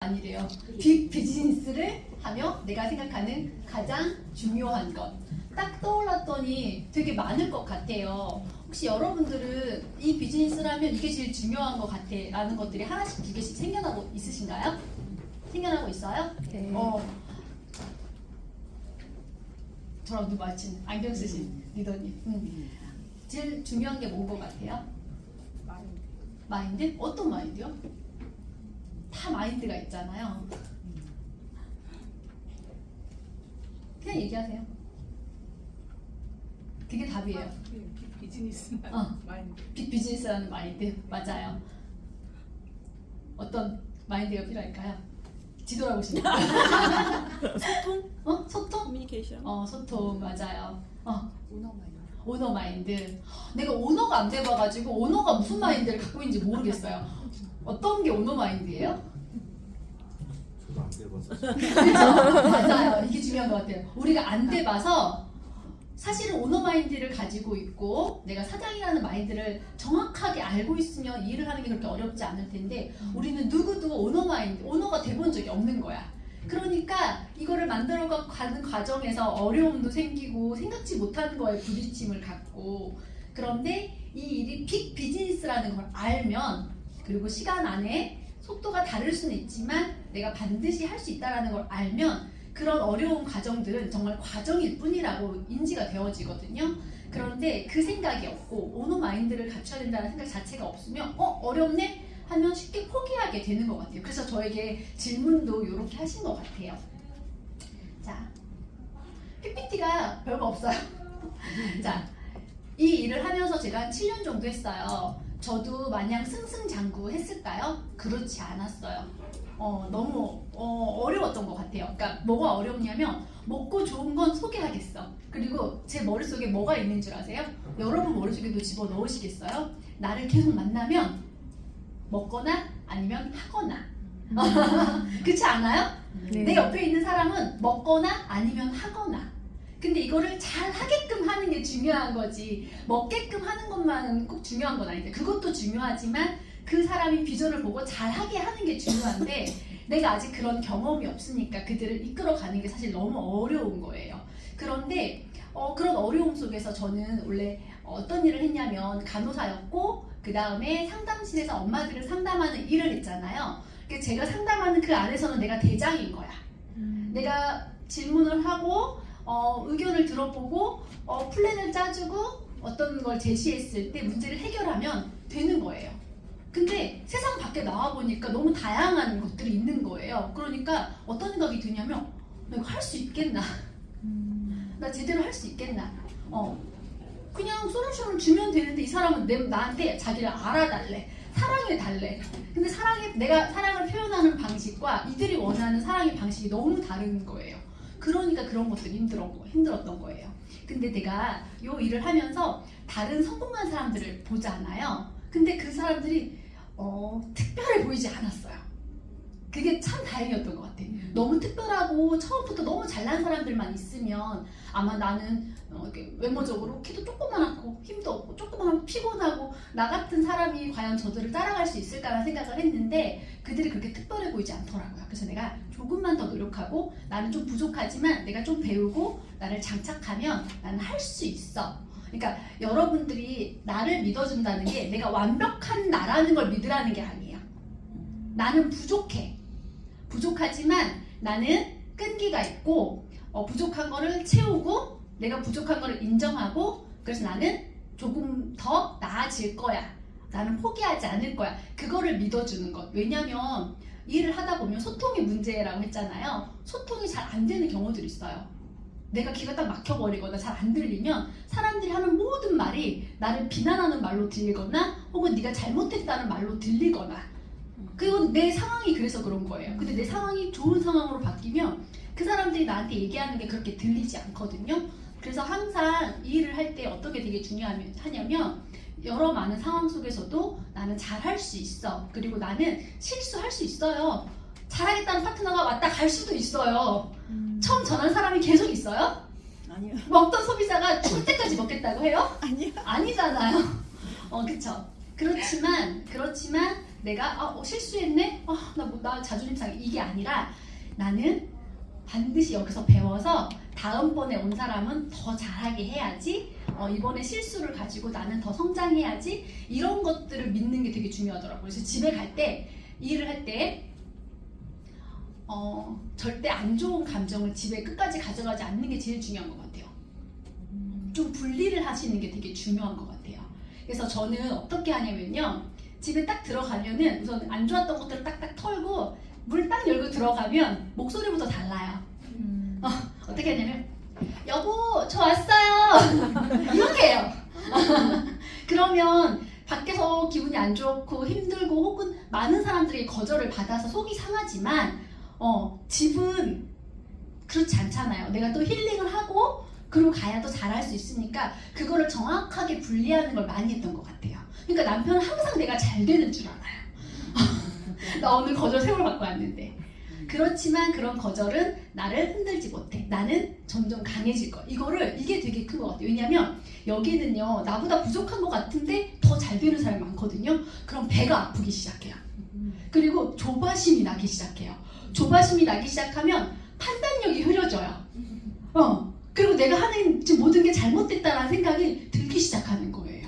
아니래요. 빅 비즈니스를 하며 내가 생각하는 가장 중요한 것. 딱 떠올랐더니 되게 많을 것 같아요. 혹시 여러분들은 이 비즈니스를 하면 이게 제일 중요한 것 같아 라는 것들이 하나씩 두 개씩 생겨나고 있으신가요? 생겨나고 있어요? 네. 저랑 눈 맞힌 안경 쓰신 리더님. 제일 중요한 게 뭔 것 같아요? 마인드? 어떤 마인드요? 다 마인드가 있잖아요. 그냥 얘기하세요. 그게 답이에요. 비즈니스라는 마인드. 빅 비즈니스라는 마인드. 맞아요. 어떤 마인드가 필요할까요? 뒤돌아보시면. 소통? 소통? 커뮤니케이션. 소통 맞아요. 오너 마인드. 오너 마인드. 내가 오너가 안 돼봐가지고 오너가 무슨 마인드를 갖고 있는지 모르겠어요. 어떤 게 오너 마인드예요? 저도 안 돼봐서. 그렇죠? 맞아요. 이게 중요한 것 같아요. 우리가 안 돼봐서 사실은 오너 마인드를 가지고 있고 내가 사장이라는 마인드를 정확하게 알고 있으면 이 일을 하는 게 그렇게 어렵지 않을 텐데 우리는 누구도 오너 마인드, 오너가 돼본 적이 없는 거야. 그러니까 이거를 만들어가는 과정에서 어려움도 생기고 생각지 못하는 거에 부딪힘을 갖고 그런데 이 일이 빅 비즈니스라는 걸 알면 그리고 시간 안에 속도가 다를 수는 있지만 내가 반드시 할 수 있다는 걸 알면 그런 어려운 과정들은 정말 과정일 뿐이라고 인지가 되어지거든요. 그런데 그 생각이 없고 오너 마인드를 갖춰야 된다는 생각 자체가 없으면 어렵네? 하면 쉽게 포기하게 되는 것 같아요. 그래서 저에게 질문도 이렇게 하신 것 같아요. 자, PPT가 별거 없어요. 자, 이 일을 하면서 제가 한 7년 정도 했어요. 저도 마냥 승승장구 했을까요? 그렇지 않았어요. 너무 어려웠던 것 같아요. 그러니까 뭐가 어렵냐면 먹고 좋은 건 소개하겠어. 그리고 제 머릿속에 뭐가 있는 줄 아세요? 여러분 머릿속에도 집어넣으시겠어요? 나를 계속 만나면 먹거나 아니면 하거나 그렇지 않아요? 네. 내 옆에 있는 사람은 먹거나 아니면 하거나 근데 이거를 잘 하게끔 하는 게 중요한 거지 먹게끔 하는 것만은 꼭 중요한 건 아닌데 그것도 중요하지만 그 사람이 비전을 보고 잘 하게 하는 게 중요한데 내가 아직 그런 경험이 없으니까 그들을 이끌어가는 게 사실 너무 어려운 거예요. 그런데 그런 어려움 속에서 저는 원래 어떤 일을 했냐면 간호사였고 그 다음에 상담실에서 엄마들을 상담하는 일을 했잖아요. 제가 상담하는 그 안에서는 내가 대장인 거야. 내가 질문을 하고 의견을 들어보고 플랜을 짜주고 어떤 걸 제시했을 때 문제를 해결하면 되는 거예요. 근데 세상 밖에 나와보니까 너무 다양한 것들이 있는 거예요. 그러니까 어떤 생각이 드냐면 나 이거 할 수 있겠나? 나 제대로 할 수 있겠나? 그냥 솔루션을 주면 되는데 이 사람은 나한테 자기를 알아달래. 사랑해달래. 근데 내가 사랑을 표현하는 방식과 이들이 원하는 사랑의 방식이 너무 다른 거예요. 그러니까 그런 것들이 힘들었던 거예요. 근데 내가 이 일을 하면서 다른 성공한 사람들을 보잖아요. 근데 그 사람들이 특별해 보이지 않았어요. 그게 참 다행이었던 것 같아. 너무 특별하고 처음부터 너무 잘난 사람들만 있으면 아마 나는 외모적으로 키도 조그만하고 힘도 없고 조그만하고 피곤하고 나 같은 사람이 과연 저들을 따라갈 수 있을까라는 생각을 했는데 그들이 그렇게 특별해 보이지 않더라고요. 그래서 내가 조금만 더 노력하고 나는 좀 부족하지만 내가 좀 배우고 나를 장착하면 나는 할 수 있어. 그러니까 여러분들이 나를 믿어준다는 게 내가 완벽한 나라는 걸 믿으라는 게 아니에요. 나는 부족해. 부족하지만 나는 끈기가 있고 부족한 거를 채우고 내가 부족한 거를 인정하고 그래서 나는 조금 더 나아질 거야. 나는 포기하지 않을 거야. 그거를 믿어주는 것. 왜냐면 일을 하다 보면 소통이 문제라고 했잖아요. 소통이 잘 안 되는 경우들이 있어요. 내가 귀가 딱 막혀버리거나 잘 안 들리면 사람들이 하는 모든 말이 나를 비난하는 말로 들리거나 혹은 네가 잘못했다는 말로 들리거나 그건 내 상황이 그래서 그런 거예요. 근데 내 상황이 좋은 상황으로 바뀌면 그 사람들이 나한테 얘기하는 게 그렇게 들리지 않거든요. 그래서 항상 이 일을 할 때 어떻게 되게 중요하냐면 여러 많은 상황 속에서도 나는 잘할 수 있어. 그리고 나는 실수할 수 있어요. 잘하겠다는 파트너가 왔다 갈 수도 있어요. 처음 전한 사람이 계속 있어요? 아니요. 먹던 소비자가 죽을 때까지 먹겠다고 해요? 아니요. 아니잖아요. 그쵸. 그렇지만 내가 실수했네? 나 자존심 상해. 이게 아니라 나는 반드시 여기서 배워서 다음번에 온 사람은 더 잘하게 해야지. 이번에 실수를 가지고 나는 더 성장해야지. 이런 것들을 믿는 게 되게 중요하더라고요. 그래서 집에 갈 때, 일을 할 때 절대 안 좋은 감정을 집에 끝까지 가져가지 않는 게 제일 중요한 것 같아요. 좀 분리를 하시는 게 되게 중요한 것 같아요. 그래서 저는 어떻게 하냐면요. 집에 딱 들어가면은 우선 안 좋았던 것들을 딱딱 털고 문 딱 열고 들어가면 목소리부터 달라요. 어떻게 하냐면 여보 저 왔어요 이렇게 해요. 그러면 밖에서 기분이 안 좋고 힘들고 혹은 많은 사람들이 거절을 받아서 속이 상하지만 집은 그렇지 않잖아요. 내가 또 힐링을 하고 그리고 가야 더 잘할 수 있으니까 그거를 정확하게 분리하는 걸 많이 했던 것 같아요. 그러니까 남편은 항상 내가 잘 되는 줄 알아요. 나 오늘 거절 3번 받고 왔는데. 그렇지만 그런 거절은 나를 흔들지 못해. 나는 점점 강해질 거야. 이게 되게 큰 것 같아요. 왜냐면 여기는요, 나보다 부족한 것 같은데 더 잘 되는 사람이 많거든요. 그럼 배가 아프기 시작해요. 그리고 조바심이 나기 시작해요. 조바심이 나기 시작하면 판단력이 흐려져요. 그리고 내가 하는 지금 모든 게 잘못됐다라는 생각이 들기 시작하는 거예요.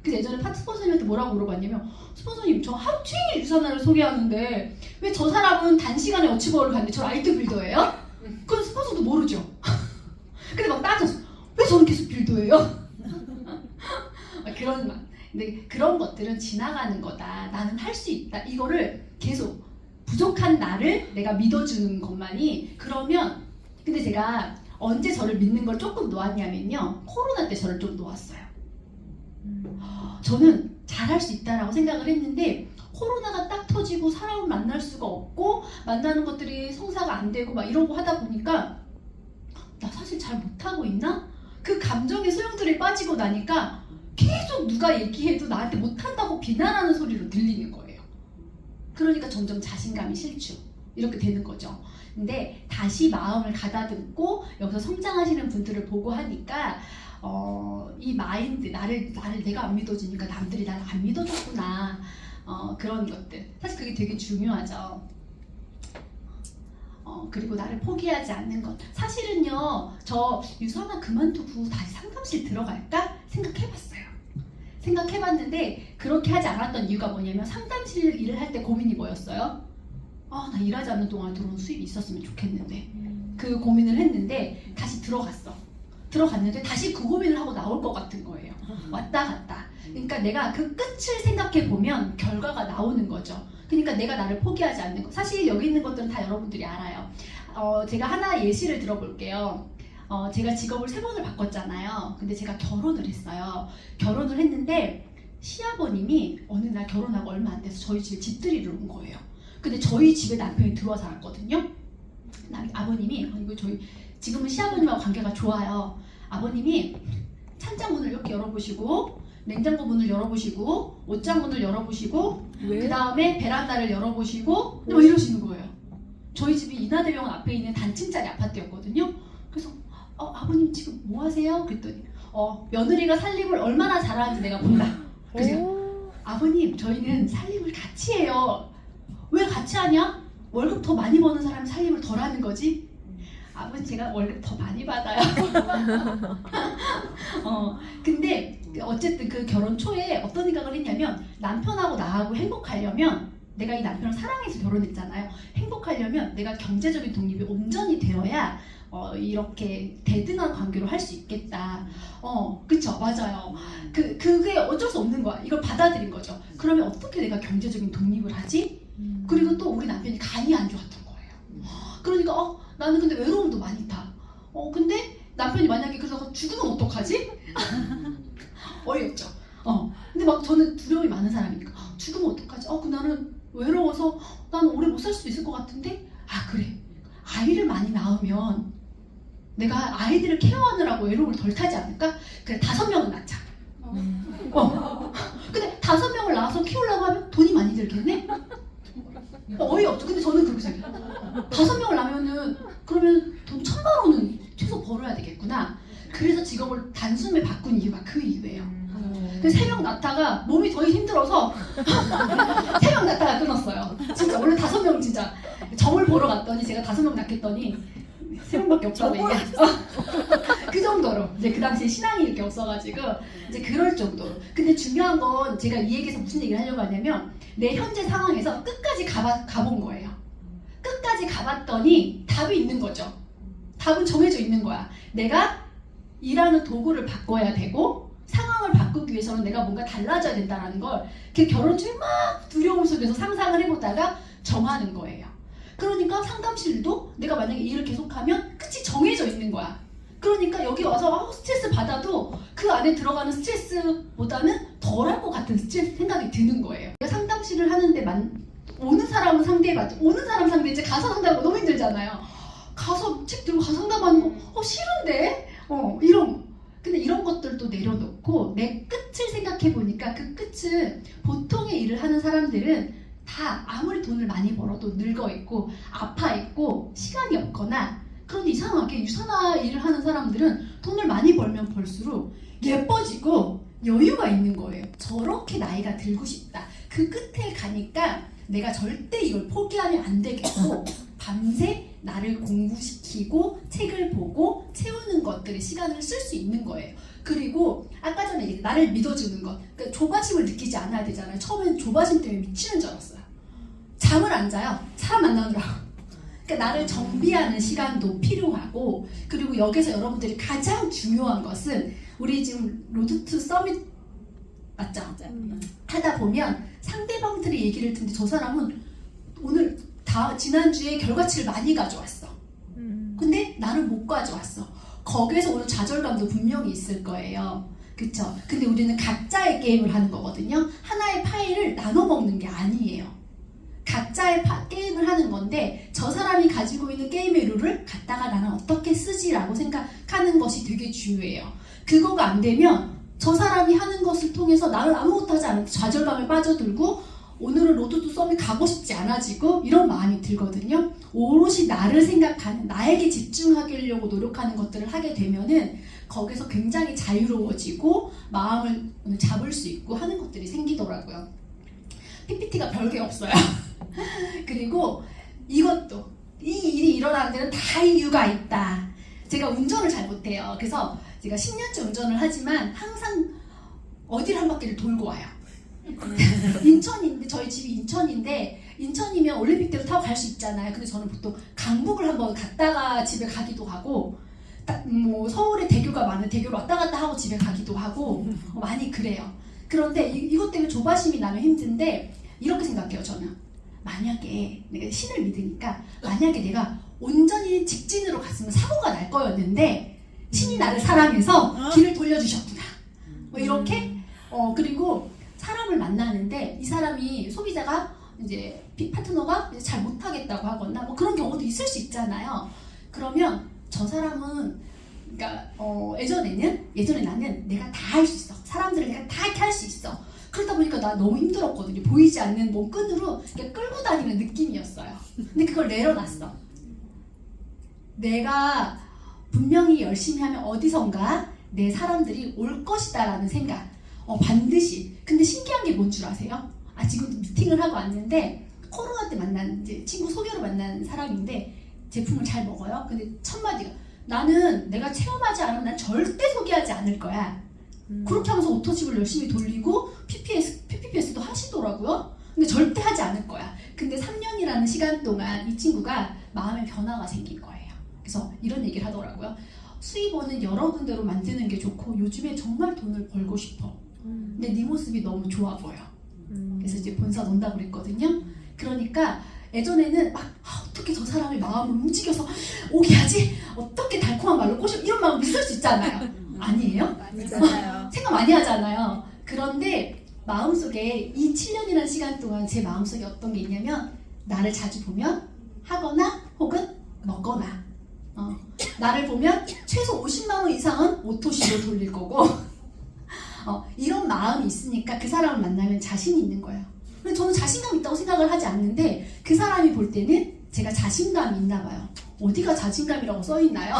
그래서 예전에 파트 스폰서님한테 뭐라고 물어봤냐면, 스폰서님 저 하루 종일 유산화를 소개하는데 왜 저 사람은 단시간에 어치버를 갔는데 저 라이트 빌더예요? 그건 스폰서도 모르죠. 근데 막 따져서 왜 저는 계속 빌더예요? 그런 말. 근데 그런 것들은 지나가는 거다. 나는 할 수 있다. 이거를 계속 부족한 나를 내가 믿어주는 것만이. 그러면 근데 제가 언제 저를 믿는 걸 조금 놓았냐면요, 코로나 때 저를 좀 놓았어요. 저는 잘할 수 있다라고 생각을 했는데 코로나가 딱 터지고 사람을 만날 수가 없고 만나는 것들이 성사가 안 되고 막 이러고 하다 보니까 나 사실 잘 못하고 있나? 그 감정의 소용돌이에 빠지고 나니까 계속 누가 얘기해도 나한테 못한다고 비난하는 소리로 들리는 거예요. 그러니까 점점 자신감이 실추 이렇게 되는 거죠. 근데 다시 마음을 가다듬고 여기서 성장하시는 분들을 보고 하니까 이 마인드, 나를 내가 안 믿어주니까 남들이 나를 안 믿어줬구나. 그런 것들. 사실 그게 되게 중요하죠. 그리고 나를 포기하지 않는 것. 사실은요, 저 유선아 그만두고 다시 상담실 들어갈까? 생각해봤어요. 생각해봤는데 그렇게 하지 않았던 이유가 뭐냐면 상담실 일을 할 때 고민이 뭐였어요? 나 일하지 않는 동안 들어온 수입이 있었으면 좋겠는데 그 고민을 했는데 다시 들어갔는데 다시 그 고민을 하고 나올 것 같은 거예요. 왔다 갔다. 그러니까 내가 그 끝을 생각해 보면 결과가 나오는 거죠. 그러니까 내가 나를 포기하지 않는 거. 사실 여기 있는 것들은 다 여러분들이 알아요. 제가 하나 예시를 들어볼게요. 제가 직업을 3번을 바꿨잖아요. 근데 제가 결혼을 했어요. 결혼을 했는데 시아버님이 어느 날 결혼하고 얼마 안 돼서 저희 집에 집들이를 온 거예요. 근데 저희 집에 남편이 들어와서 살았거든요. 아버님이 이거 저희 지금은 시아버님하고 관계가 좋아요. 아버님이 찬장문을 이렇게 열어보시고 냉장고 문을 열어보시고 옷장 문을 열어보시고 그 다음에 베란다를 열어보시고 막 이러시는 거예요. 저희 집이 인하대병원 앞에 있는 단층짜리 아파트였거든요. 그래서 아버님 지금 뭐 하세요? 그랬더니 며느리가 살림을 얼마나 잘하는지 내가 본다. 그래서 아버님 저희는 살림을 같이 해요. 왜 같이 하냐? 월급 더 많이 버는 사람이 살림을 덜 하는 거지? 아버지 제가 월급 더 많이 받아요. 근데 어쨌든 그 결혼 초에 어떤 생각을 했냐면 남편하고 나하고 행복하려면 내가 이 남편을 사랑해서 결혼했잖아요. 행복하려면 내가 경제적인 독립이 온전히 되어야 이렇게 대등한 관계로 할 수 있겠다. 그쵸, 맞아요. 그게 어쩔 수 없는 거야. 이걸 받아들인 거죠. 그러면 어떻게 내가 경제적인 독립을 하지? 그리고 또 우리 남편이 간이 안 좋았던 거예요. 그러니까 나는 근데 외로움도 많이 타. 근데 남편이 만약에 그래서 죽으면 어떡하지? 어이없죠. 근데 막 저는 두려움이 많은 사람이니까 죽으면 어떡하지? 나는 외로워서 나는 오래 못 살 수도 있을 것 같은데 그래. 아이를 많이 낳으면 내가 아이들을 케어하느라고 외로움을 덜 타지 않을까? 그래 5명은 낳자. 근데 5명을 낳아서 키우려고 하면 돈이 많이 들겠네? 어이없죠. 근데 저는 그렇게 생각해요. 5명을 낳으면은 그러면 돈 1,000만 원은 최소 벌어야 되겠구나. 그래서 직업을 단숨에 바꾼 이유가 그 이유예요. 그래서 3명 낳다가 몸이 더 힘들어서 3명 낳다가 보러 갔더니 제가 5명 낳겠더니 3명밖에 없다고 얘기했어. 그 정도로 이제 그 당시에 신앙이 이렇게 없어가지고 이제 그럴 정도로. 근데 중요한 건 제가 이 얘기에서 무슨 얘기를 하려고 하냐면 내 현재 상황에서 끝까지 가본 거예요. 끝까지 가봤더니 답이 있는 거죠. 답은 정해져 있는 거야. 내가 일하는 도구를 바꿔야 되고 상황을 바꾸기 위해서는 내가 뭔가 달라져야 된다는 걸 그 결혼 중에 막 두려움 속에서 상상을 해보다가 정하는 거예요. 그러니까 상담실도 내가 만약에 일을 계속하면 끝이 정해져 있는 거야. 그러니까 여기 와서 스트레스 받아도 그 안에 들어가는 스트레스보다는 덜할 것 같은 스트레스 생각이 드는 거예요. 상담실을 하는데 오는 사람은 상대해봤죠. 오는 사람 상대 이제 가서 상담하고 너무 힘들잖아요. 가서 책 들고 가서 상담하는 거 싫은데? 근데 이런 것들도 내려놓고 내 끝을 생각해 보니까 그 끝은 보통의 일을 하는 사람들은 다 아무리 돈을 많이 벌어도 늙어 있고 아파 있고 시간이 없거나, 그런데 이상하게 유산화 일을 하는 사람들은 돈을 많이 벌면 벌수록 예뻐지고 여유가 있는 거예요. 저렇게 나이가 들고 싶다. 그 끝에 가니까 내가 절대 이걸 포기하면 안 되겠고 밤새 나를 공부시키고 책을 보고 채우는 것들의 시간을 쓸 수 있는 거예요. 그리고 아까 전에 나를 믿어주는 것, 그러니까 조바심을 느끼지 않아야 되잖아요. 처음엔 조바심 때문에 미치는 줄 알았어요. 잠을 안 자요. 사람 만나느라고. 그러니까 나를 정비하는 시간도 필요하고, 그리고 여기서 여러분들이 가장 중요한 것은 우리 지금 로드 투 서밋 맞죠? 하다 보면 상대방들의 얘기를 듣는데 저 사람은 오늘 지난주에 결과치를 많이 가져왔어. 근데 나는 못 가져왔어. 거기에서 오는 좌절감도 분명히 있을 거예요. 그쵸? 근데 우리는 각자의 게임을 하는 거거든요. 하나의 파일을 나눠 먹는 게 아니에요. 각자의 게임을 하는 건데 저 사람이 가지고 있는 게임의 룰을 갖다가 나는 어떻게 쓰지라고 생각하는 것이 되게 중요해요. 그거가 안 되면 저 사람이 하는 것을 통해서 나는 아무것도 하지 않는데 좌절감에 빠져들고 오늘은 로드 투 서밋 가고 싶지 않아지고 이런 마음이 들거든요. 오롯이 나를 생각하는, 나에게 집중하려고 노력하는 것들을 하게 되면은 거기서 굉장히 자유로워지고 마음을 잡을 수 있고 하는 것들이 생기더라고요. PPT가 별게 없어요. 그리고 이것도 이 일이 일어나는 데는 다 이유가 있다. 제가 운전을 잘 못해요. 그래서 제가 10년째 운전을 하지만 항상 어디를 한 바퀴를 돌고 와요. 인천인데, 저희 집이 인천인데 인천이면 올림픽대로 타고 갈 수 있잖아요. 근데 저는 보통 강북을 한번 갔다가 집에 가기도 하고, 뭐 서울에 대교가 많은 대교로 왔다 갔다 하고 집에 가기도 하고 많이 그래요. 그런데 이것 때문에 조바심이 나면 힘든데 이렇게 생각해요. 저는 만약에 내가 신을 믿으니까 만약에 내가 온전히 직진으로 갔으면 사고가 날 거였는데 신이 나를 사랑해서 길을 돌려주셨구나. 뭐 이렇게 그리고 사람을 만나는데 이 사람이 소비자가 이제 파트너가 잘 못하겠다고 하거나 뭐 그런 경우도 있을 수 있잖아요. 그러면 저 사람은 그러니까 예전에 나는 내가 다 할 수 있어. 사람들을 내가 다 이렇게 할 수 있어. 그러다 보니까 나 너무 힘들었거든요. 보이지 않는 몸 끈으로 이렇게 끌고 다니는 느낌이었어요. 근데 그걸 내려놨어. 내가 분명히 열심히 하면 어디선가 내 사람들이 올 것이다 라는 생각. 반드시. 근데 신기한 게 뭔 줄 아세요? 지금도 미팅을 하고 왔는데 코로나 때 만난 이제 친구 소개로 만난 사람인데 제품을 잘 먹어요. 근데 첫 마디가 나는 내가 체험하지 않으면 난 절대 소개하지 않을 거야. 그렇게 하면서 오토집을 열심히 돌리고 PPPS도 하시더라고요. 근데 절대 하지 않을 거야. 근데 3년이라는 시간 동안 이 친구가 마음의 변화가 생긴 거예요. 그래서 이런 얘기를 하더라고요. 수입원은 여러 군데로 만드는 게 좋고 요즘에 정말 돈을 벌고 싶어. 근데 네 모습이 너무 좋아 보여. 그래서 이제 본사 논다고 그랬거든요. 그러니까 예전에는 막 어떻게 저 사람의 마음을 움직여서 오게 하지? 어떻게 달콤한 말로 꼬셔? 이런 마음 있을 수 있잖아요. 아니에요? 아니잖아요. 생각 많이 하잖아요. 그런데 마음속에 이 7년이라는 시간 동안 제 마음속에 어떤 게 있냐면 나를 자주 보면 하거나 혹은 먹거나 나를 보면 최소 50만 원 이상은 오토시로 돌릴 거고 이런 마음이 있으니까 그 사람을 만나면 자신이 있는 거예요. 근데 저는 자신감 있다고 생각을 하지 않는데 그 사람이 볼 때는 제가 자신감이 있나 봐요. 어디가 자신감이라고 써있나요?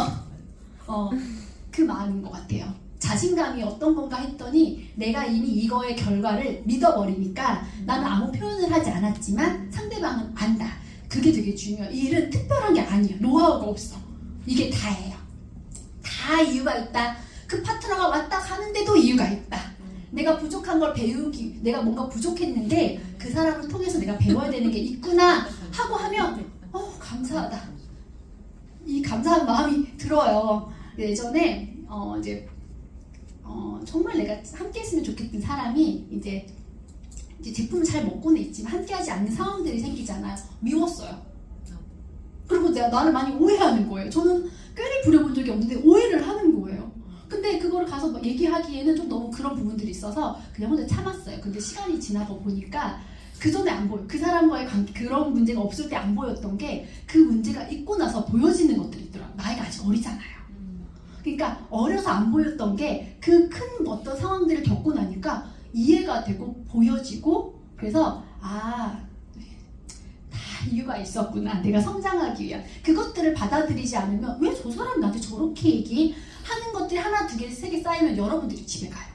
그 마음인 것 같아요. 자신감이 어떤 건가 했더니 내가 이미 이거의 결과를 믿어버리니까 나는 아무 표현을 하지 않았지만 상대방은 안다. 그게 되게 중요해요. 이 일은 특별한 게 아니에요. 노하우가 없어. 이게 다예요. 다 이유가 있다. 그 파트너가 왔다 가는데도 이유가 있다. 내가 부족한 걸 배우기, 내가 뭔가 부족했는데 그 사람을 통해서 내가 배워야 되는 게 있구나 하고 하면 감사하다. 이 감사한 마음이 들어요. 예전에 정말 내가 함께 했으면 좋겠던 사람이 이제 제품을 잘 먹고는 있지만 함께하지 않는 상황들이 생기잖아요. 미웠어요. 그리고 나를 많이 오해하는 거예요. 저는 꾀를 부려본 적이 없는데 오해를 하는 거예요. 근데 그거를 가서 막 얘기하기에는 좀 너무 그런 부분들이 있어서 그냥 혼자 참았어요. 근데 시간이 지나고 보니까 그 전에 안 보여. 그 사람과의 그런 문제가 없을 때 안 보였던 게 그 문제가 있고 나서 보여지는 것들이 있더라고요. 나이가 아직 어리잖아요. 그러니까 어려서 안 보였던 게 그 큰 어떤 상황들을 겪고 나니까 이해가 되고 보여지고 그래서 다 이유가 있었구나. 내가 성장하기 위한 그것들을 받아들이지 않으면 왜 저 사람이 나한테 저렇게 얘기하는 것들이 하나, 두 개, 세 개 쌓이면 여러분들이 집에 가요.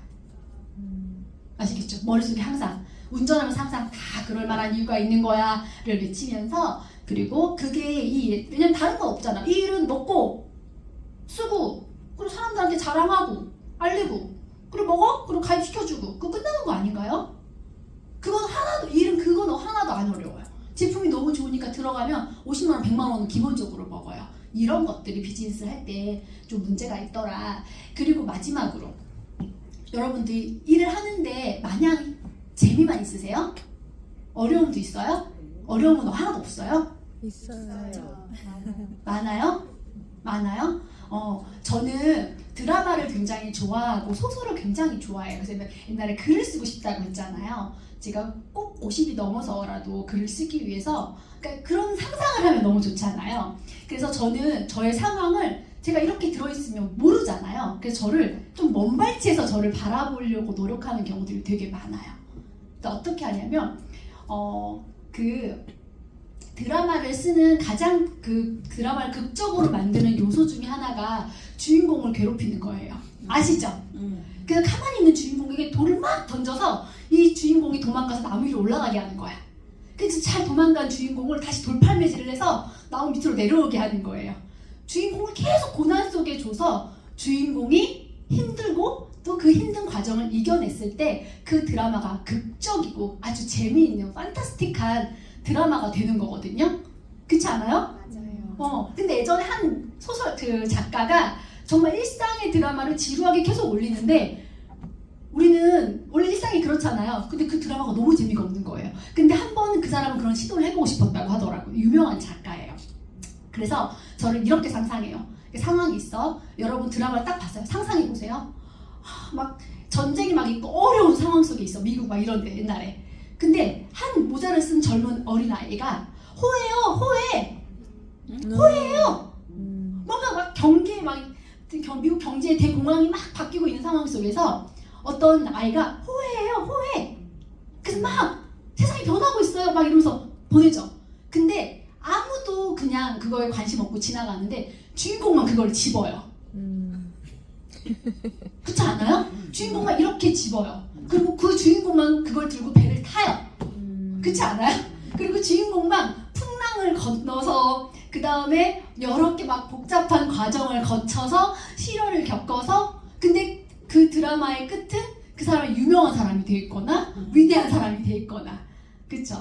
아시겠죠? 머릿속에 항상 운전하면서 항상 다 그럴 만한 이유가 있는 거야 를 외치면서 그리고 그게 왜냐면 다른 건 없잖아. 이 일은 먹고 쓰고 그리고 사람들한테 자랑하고 알리고 그리고 먹어? 그리고 가입시켜주고 그거 끝나는 거 아닌가요? 그건 하나도 이 일은 그건 하나도 안 어려워요. 제품이 너무 좋으니까 들어가면 50만 원, 100만 원은 기본적으로 먹어요. 이런 것들이 비즈니스를 할 때 좀 문제가 있더라. 그리고 마지막으로 여러분들이 일을 하는데 마냥 재미만 있으세요? 어려움도 있어요? 어려움은 하나도 없어요? 있어요. 많아요? 많아요? 저는 드라마를 굉장히 좋아하고 소설을 굉장히 좋아해요. 그래서 옛날에 글을 쓰고 싶다고 했잖아요. 제가 꼭 50이 넘어서라도 글을 쓰기 위해서 그러니까 그런 상상을 하면 너무 좋잖아요. 그래서 저는 저의 상황을 제가 이렇게 들어있으면 모르잖아요. 그래서 저를 좀 먼발치에서 저를 바라보려고 노력하는 경우들이 되게 많아요. 어떻게 하냐면 그 드라마를 쓰는 가장 그 드라마를 극적으로 만드는 요소 중에 하나가 주인공을 괴롭히는 거예요. 아시죠? 그래서 가만히 있는 주인공에게 돌을 막 던져서 이 주인공이 도망가서 나무 위로 올라가게 하는 거야. 그래서 잘 도망간 주인공을 다시 돌팔매질을 해서 나무 밑으로 내려오게 하는 거예요. 주인공을 계속 고난 속에 줘서 주인공이 힘들고 또 그 힘든 과정을 이겨냈을 때 그 드라마가 극적이고 아주 재미있는 판타스틱한 드라마가 되는 거거든요. 그렇지 않아요? 맞아요. 근데 예전에 한 소설 그 작가가 정말 일상의 드라마를 지루하게 계속 올리는데 우리는 원래 일상이 그렇잖아요. 근데 그 드라마가 너무 재미가 없는 거예요. 근데 한 번은 그 사람은 그런 시도를 해보고 싶었다고 하더라고요. 유명한 작가예요. 그래서 저를 이렇게 상상해요. 상황이 있어. 여러분 드라마를 딱 봤어요. 상상해보세요. 막 전쟁이 막 있고 어려운 상황 속에 있어. 미국 막 이런데 옛날에. 근데 한 모자를 쓴 젊은 어린아이가 호해요. 뭔가 막 미국 경제의 대공황이 막 바뀌고 있는 상황 속에서 어떤 아이가 호해. 그래서 막 세상이 변하고 있어요. 막 이러면서 보내죠. 근데 아무도 그냥 그거에 관심 없고 지나가는데 주인공만 그걸 집어요. 그렇지 않아요? 주인공만 이렇게 집어요. 그리고 그 주인공만 그걸 들고 배를 타요. 그렇지 않아요? 그리고 주인공만 풍랑을 건너서 그 다음에 여러 개 막 복잡한 과정을 거쳐서 시련을 겪어서 근데 그 드라마의 끝은 그 사람이 유명한 사람이 돼 있거나 위대한 사람이 돼 있거나 그쵸?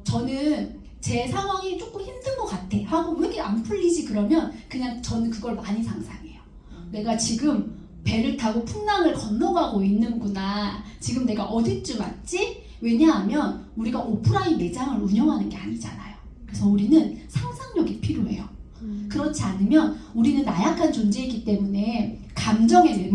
저는 제 상황이 조금 힘든 것 같아 하고 왜 이렇게 안 풀리지 그러면 그냥 저는 그걸 많이 상상해요. 내가 지금 배를 타고 풍랑을 건너가고 있는구나. 지금 내가 어디쯤 왔지? 왜냐하면 우리가 오프라인 매장을 운영하는 게 아니잖아요. 그래서 우리는 상상력이 필요해요. 그렇지 않으면 우리는 나약한 존재이기 때문에 감정에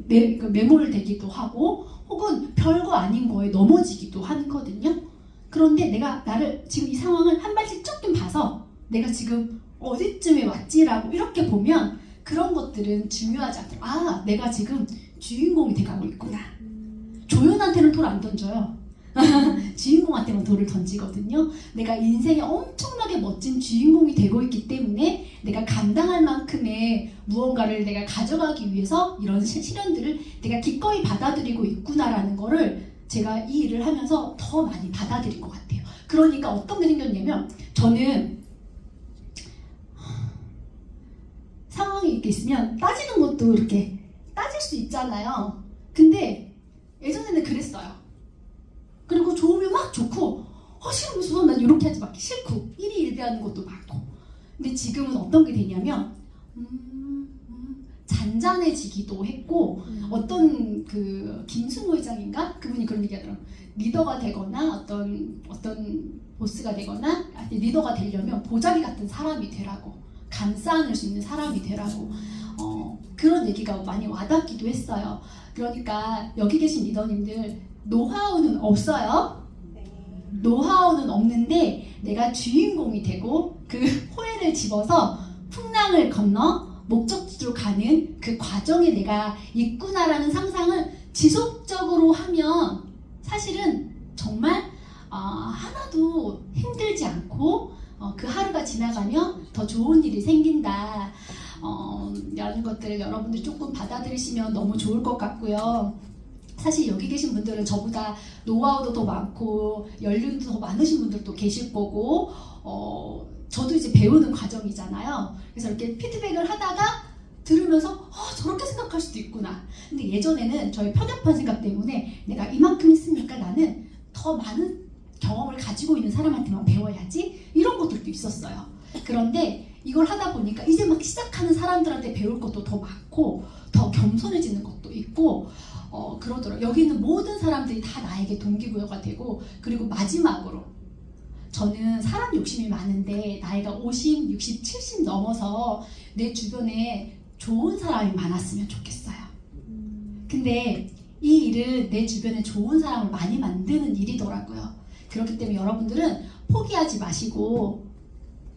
매몰되기도 하고 혹은 별거 아닌 거에 넘어지기도 하거든요. 그런데 내가 나를 지금 이 상황을 한 발씩 조금 봐서 내가 지금 어디쯤에 왔지라고 이렇게 보면 그런 것들은 중요하지 않더라. 내가 지금 주인공이 돼가고 있구나. 조연한테는 돌 안 던져요. 주인공한테만 돌을 던지거든요. 내가 인생에 엄청나게 멋진 주인공이 되고 있기 때문에 내가 감당할 만큼의 무언가를 내가 가져가기 위해서 이런 시련들을 내가 기꺼이 받아들이고 있구나라는 거를 제가 이 일을 하면서 더 많이 받아들인 것 같아요. 그러니까 어떤 게 생겼냐면 저는 상황이 이렇게 있으면 따지는 것도 이렇게 따질 수 있잖아요. 근데 예전에는 그랬어요. 그리고 좋으면 막 좋고 싫으면 난 이렇게 하지 막 싫고 일희일비하는 것도 많고. 근데 지금은 어떤 게 되냐면 잔잔해지기도 했고 어떤 그 김승호 회장인가 그분이 그런 얘기하더라고요. 리더가 되거나 어떤 보스가 되거나 리더가 되려면 보자기 같은 사람이 되라고, 감싸 안을 수 있는 사람이 되라고 그런 얘기가 많이 와닿기도 했어요. 그러니까 여기 계신 리더님들 노하우는 없어요. 노하우는 없는데 내가 주인공이 되고 그 호혜를 집어서 풍랑을 건너 목적지로 가는 그 과정에 내가 있구나라는 상상을 지속적으로 하면 사실은 정말 하나도 힘들지 않고 그 하루가 지나가면 더 좋은 일이 생긴다 라는 것들을 여러분들이 조금 받아들이시면 너무 좋을 것 같고요. 사실 여기 계신 분들은 저보다 노하우도 더 많고 연륜도 더 많으신 분들도 계실 거고 저도 이제 배우는 과정이잖아요. 그래서 이렇게 피드백을 하다가 들으면서 저렇게 생각할 수도 있구나. 근데 예전에는 저희 편협한 생각 때문에 내가 이만큼 했으니까 나는 더 많은 경험을 가지고 있는 사람한테만 배워야지 이런 것들도 있었어요. 그런데 이걸 하다 보니까 이제 막 시작하는 사람들한테 배울 것도 더 많고 더 겸손해지는 것도 있고 그러더라고요. 여기 있는 모든 사람들이 다 나에게 동기부여가 되고, 그리고 마지막으로 저는 사람 욕심이 많은데 나이가 50, 60, 70 넘어서 내 주변에 좋은 사람이 많았으면 좋겠어요. 근데 이 일은 내 주변에 좋은 사람을 많이 만드는 일이더라고요. 그렇기 때문에 여러분들은 포기하지 마시고,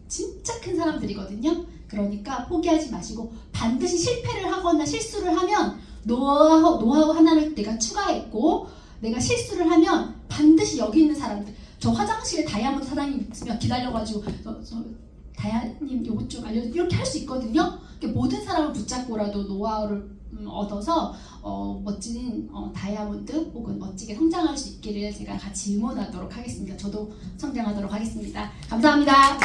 진짜 큰 사람들이거든요. 그러니까 포기하지 마시고 반드시 실패를 하거나 실수를 하면 노하우 하나를 내가 추가했고, 내가 실수를 하면 반드시 여기 있는 사람들, 저 화장실에 다이아몬드 사장님 있으면 기다려가지고 다이아님 요것 좀 알려줘 이렇게 할 수 있거든요. 모든 사람을 붙잡고라도 노하우를 얻어서 멋진 다이아몬드 혹은 멋지게 성장할 수 있기를 제가 같이 응원하도록 하겠습니다. 저도 성장하도록 하겠습니다. 감사합니다.